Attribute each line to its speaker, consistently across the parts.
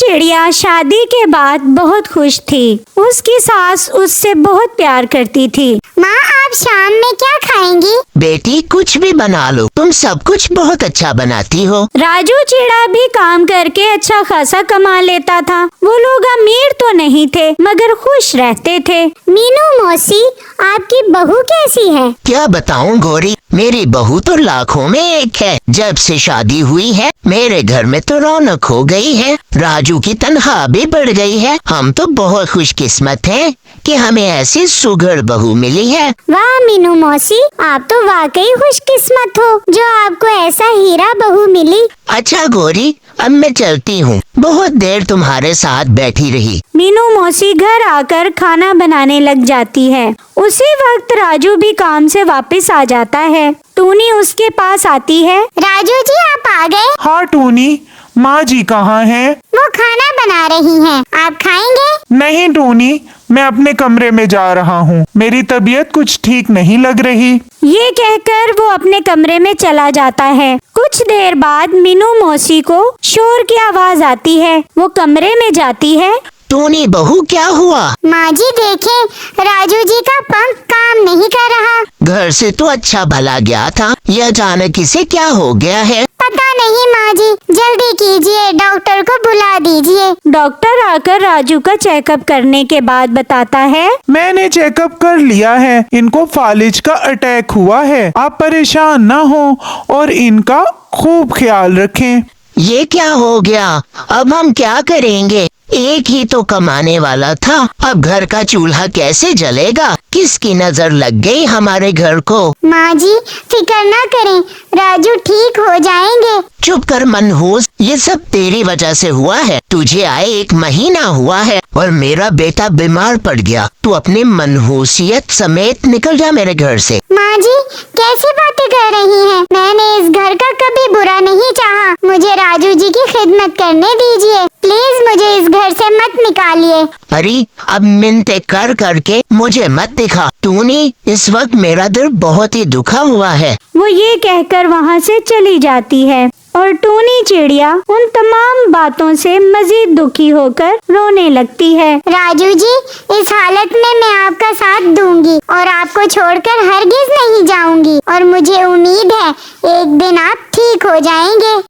Speaker 1: चिड़िया शादी के बाद बहुत खुश थी। उसकी सास उससे बहुत प्यार करती थी।
Speaker 2: माँ, आप शाम में क्या खाएंगी?
Speaker 3: बेटी कुछ भी बना लो, तुम सब कुछ बहुत अच्छा बनाती हो।
Speaker 1: राजू चिड़ा भी काम करके अच्छा खासा कमा लेता था। वो लोग अमीर तो नहीं थे मगर खुश रहते थे।
Speaker 2: मीनू मौसी, आपकी बहू कैसी है?
Speaker 3: क्या बताऊं गौरी, मेरी बहू तो लाखों में एक है। जब से शादी हुई है मेरे घर में तो रौनक हो गई है। राजू की तनख्वाह भी बढ़ गई है। हम तो बहुत खुशकिस्मत हैं कि हमें ऐसी सुघड़ बहू मिली है।
Speaker 2: वाह मीनू मौसी, आप तो वाकई खुशकिस्मत हो जो आपको ऐसा हीरा बहू मिली।
Speaker 3: अच्छा गौरी, अब मैं चलती हूँ। बहुत देर तुम्हारे साथ बैठी रही।
Speaker 1: मीनू मौसी घर आकर खाना बनाने लग जाती है। उसी वक्त राजू भी काम से वापस आ जाता है। टूनी उसके पास आती है।
Speaker 2: राजू जी, आप आ गए?
Speaker 4: हाँ टूनी, माँ जी कहाँ हैं?
Speaker 2: वो खाना बना रही हैं। आप खाएंगे?
Speaker 4: नहीं टूनी, मैं अपने कमरे में जा रहा हूँ। मेरी तबीयत कुछ ठीक नहीं लग रही।
Speaker 1: ये कहकर वो अपने कमरे में चला जाता है। कुछ देर बाद मीनू मौसी को शोर की आवाज आती है। वो कमरे में जाती है।
Speaker 3: टूनी बहू, क्या हुआ?
Speaker 2: माँ जी देखें, राजू जी का पंख काम नहीं कर रहा।
Speaker 3: घर से तो अच्छा भला गया था, यह अचानक इसे क्या हो गया है?
Speaker 2: पता नहीं माँ जी, जल्दी कीजिए, डॉक्टर को बुला दीजिए।
Speaker 1: डॉक्टर आकर राजू का चेकअप करने के बाद बताता है,
Speaker 4: मैंने चेकअप कर लिया है, इनको फालिज का अटैक हुआ है। आप परेशान न हो और इनका खूब ख्याल रखें।
Speaker 3: ये क्या हो गया? अब हम क्या करेंगे? एक ही तो कमाने वाला था, अब घर का चूल्हा कैसे जलेगा? किसकी नजर लग गई हमारे घर को?
Speaker 2: माँ जी फिक्र ना करें, राजू ठीक हो जाएंगे।
Speaker 3: चुप कर मनहूस, ये सब तेरी वजह से हुआ है। तुझे आए 1 महीना हुआ है और मेरा बेटा बीमार पड़ गया। तू अपनी मनहूसियत समेत निकल जा मेरे घर से।
Speaker 2: माँ जी कैसी बातें कर रही हैं? मैंने इस घर का कभी बुरा नहीं चाहा। मुझे राजू जी की खिदमत करने दीजिए, प्लीज मुझे इस घर से मत निकालिए।
Speaker 3: अरे अब मिन्नतें कर करके मुझे मत दिखा। टूनी, इस वक्त मेरा दिल बहुत ही दुखा हुआ है।
Speaker 1: वो ये कहकर वहाँ से चली जाती है और टूनी चिड़िया उन तमाम बातों से मजीद दुखी होकर रोने लगती है।
Speaker 2: राजू जी, इस हालत में मैं आपका साथ दूंगी और आपको छोड़कर हरगिज नहीं जाऊंगी और मुझे उम्मीद है एक दिन आप ठीक हो जाएंगे।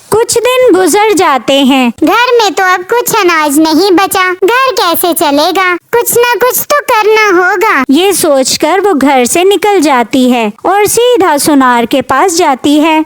Speaker 1: कुछ दिन गुजर जाते हैं।
Speaker 2: घर में तो अब कुछ अनाज नहीं बचा, घर कैसे चलेगा? कुछ न कुछ तो करना होगा।
Speaker 1: ये सोचकर वो घर से निकल जाती है और सीधा सुनार के पास जाती है।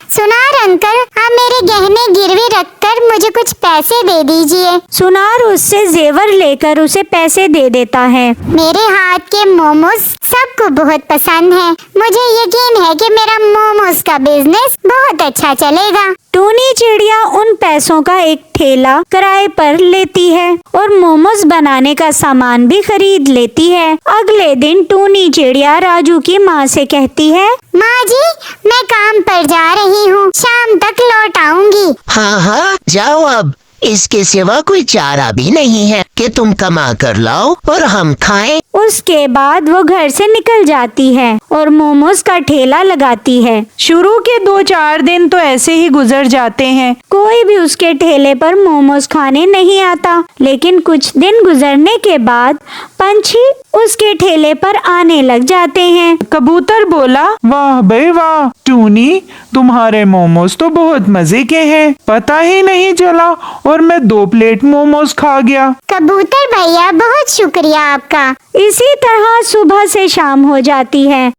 Speaker 2: सुनार अंकल, आप मेरे गहने गिरवी रखकर मुझे कुछ पैसे दे दीजिए।
Speaker 1: सुनार उससे जेवर लेकर उसे पैसे दे देता है।
Speaker 2: मेरे हाथ के मोमोज सबको बहुत पसंद है। मुझे यकीन है कि मेरा मोमोज का बिजनेस बहुत अच्छा चलेगा।
Speaker 1: टूनी चिड़िया उन पैसों का एक ठेला किराए पर लेती है और मोमोज बनाने का सामान भी खरीद लेती है। अगले दिन टूनी चिड़िया राजू की माँ से कहती है,
Speaker 2: माँ जी मैं काम पर जा रही हूँ, शाम तक लौट आऊंगी।
Speaker 3: हाँ हाँ, जाओ अब। इसके सिवा कोई चारा भी नहीं है कि तुम कमा कर लाओ और हम खाएं।
Speaker 1: उसके बाद वो घर से निकल जाती है और मोमोज का ठेला लगाती है।
Speaker 5: शुरू के 2-4 दिन तो ऐसे ही गुजर जाते हैं।
Speaker 1: कोई भी उसके ठेले पर मोमोज खाने नहीं आता। लेकिन कुछ दिन गुजरने के बाद पंछी उसके ठेले पर आने लग जाते हैं।
Speaker 5: कबूतर बोला,
Speaker 4: वाह भाई वाह टूनी, तुम्हारे मोमोज तो बहुत मजे के हैं। पता ही नहीं चला और मैं 2 प्लेट मोमोज खा गया।
Speaker 2: कबूतर भैया बहुत शुक्रिया आपका।
Speaker 1: इसी तरह सुबह से शाम हो जाती है।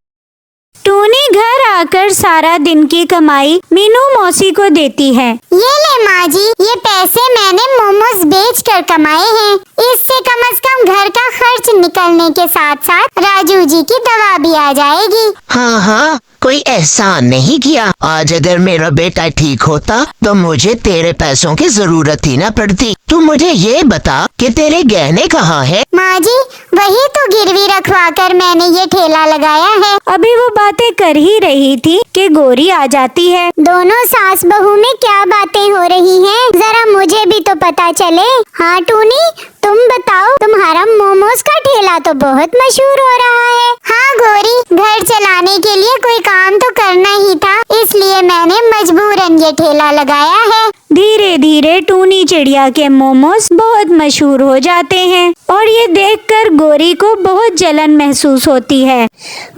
Speaker 1: टूनी घर आकर सारा दिन की कमाई मीनू मौसी को देती है।
Speaker 2: ये ले माँ जी, ये पैसे मैंने मोमोज बेचकर कमाए हैं। इससे कम से कम घर का खर्च निकलने के साथ साथ राजू जी की दवा भी आ जाएगी।
Speaker 3: हाँ हाँ, कोई एहसान नहीं किया। आज अगर मेरा बेटा ठीक होता तो मुझे तेरे पैसों की जरूरत ही न पड़ती। तू मुझे ये बता कि तेरे गहने कहाँ है?
Speaker 2: माँ जी वही तो गिरवी रखवा कर मैंने ये ठेला लगाया है।
Speaker 1: अभी वो बातें कर ही रही थी कि गोरी आ जाती है।
Speaker 2: दोनों सास बहू में क्या बातें हो रही हैं? जरा मुझे भी तो पता चले। हाँ टूनी, तुम बताओ, तुम्हारा मोमोज का ठेला तो बहुत मशहूर हो रहा है। हाँ गोरी, घर चलाने के लिए कोई काम तो करना ही था, इसलिए मैंने मजबूरन ये ठेला लगाया है।
Speaker 1: धीरे धीरे टूनी चिड़िया के मोमोज बहुत मशहूर हो जाते हैं और ये देखकर गोरी को बहुत जलन महसूस होती है।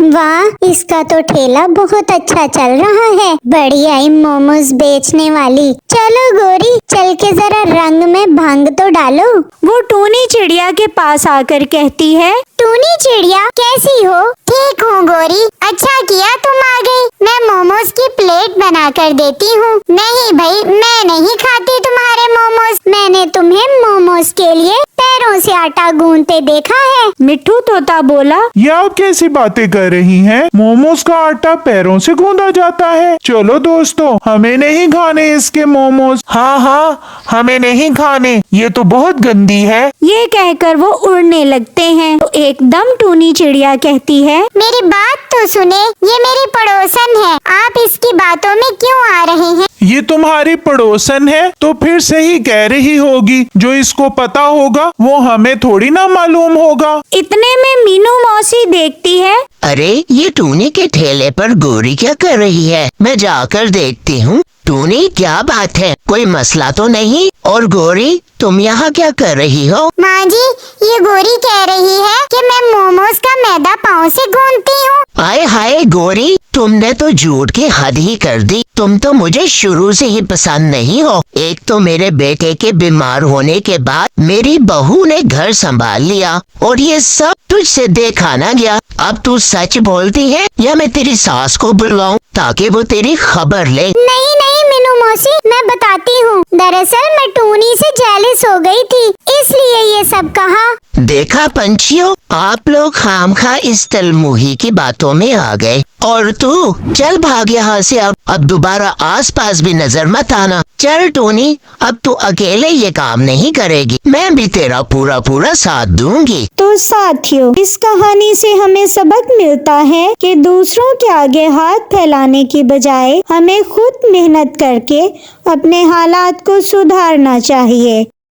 Speaker 2: वाह, इसका तो ठेला बहुत अच्छा चल रहा है। बढ़िया ही मोमोज बेचने वाली। चलो गोरी, चल के जरा रंग में भंग तो डालो।
Speaker 1: वो टूनी चिड़िया के पास आकर कहती है,
Speaker 2: टूनी चिड़िया कैसी हो? ठीक हूँ गोरी, अच्छा किया तुम आ गई। मैं मोमोज की प्लेट बना कर देती हूँ। नहीं भाई, मैं नहीं खाती तुम्हारे मोमोज। मैंने तुम्हें मोमोज के लिए पैरों से आटा गूंथते देखा है।
Speaker 1: मिट्ठू तोता बोला,
Speaker 4: ये आप कैसी बातें कर रही हैं? मोमोज का आटा पैरों से गूंदा जाता है। चलो दोस्तों, हमें नहीं खाने इसके मोमोज। हाँ हाँ, हमें नहीं खाने, ये तो बहुत गंदी है।
Speaker 1: ये कहकर वो उड़ने लगते हैं। तो एकदम टूनी चिड़िया कहती है,
Speaker 2: मेरी बात तो सुने, ये मेरी पड़ोसन है। आप इसकी बातों में क्यों आ रहे हैं?
Speaker 4: ये तुम्हारी पड़ोसन है तो फिर सही कह रही होगी। जो इसको पता होगा वो हमें थोड़ी ना मालूम होगा।
Speaker 1: इतने में मीनू मौसी देखती है।
Speaker 3: अरे ये टूनी के ठेले पर गोरी क्या कर रही है? मैं जाकर देखती हूँ। टूनी, क्या बात है? कोई मसला तो नहीं? और गोरी, तुम यहाँ क्या कर रही हो?
Speaker 2: माँ जी, ये गोरी कह रही है कि मैं मोमोज का मैदा पाँव से गूंथती हूँ।
Speaker 3: आए हाय गोरी, तुमने तो झूठ की हद ही कर दी। तुम तो मुझे शुरू से ही पसंद नहीं हो। एक तो मेरे बेटे के बीमार होने के बाद मेरी बहू ने घर संभाल लिया और ये सब तुझसे देखा ना गया। अब तू सच बोलती है या मैं तेरी सास को बुलाऊं ताकि वो तेरी खबर ले?
Speaker 2: नहीं नहीं मीनू मौसी, मैं बताती हूँ। दरअसल मैं टूनी से जेलिस हो गई थी, इसलिए ये सब कहा।
Speaker 3: देखा पंछियों, आप लोग खामखा इस तलमुही की बातों में आ गए। और तू चल भाग यहाँ से। अब दोबारा आसपास भी नजर मत आना। चल टूनी, अब तू अकेले ये काम नहीं करेगी, मैं भी तेरा पूरा पूरा साथ दूंगी।
Speaker 1: तो साथियों, इस कहानी से हमें सबक मिलता है कि दूसरों के आगे हाथ फैलाने की बजाय हमें खुद मेहनत करके अपने हालात को सुधारना चाहिए।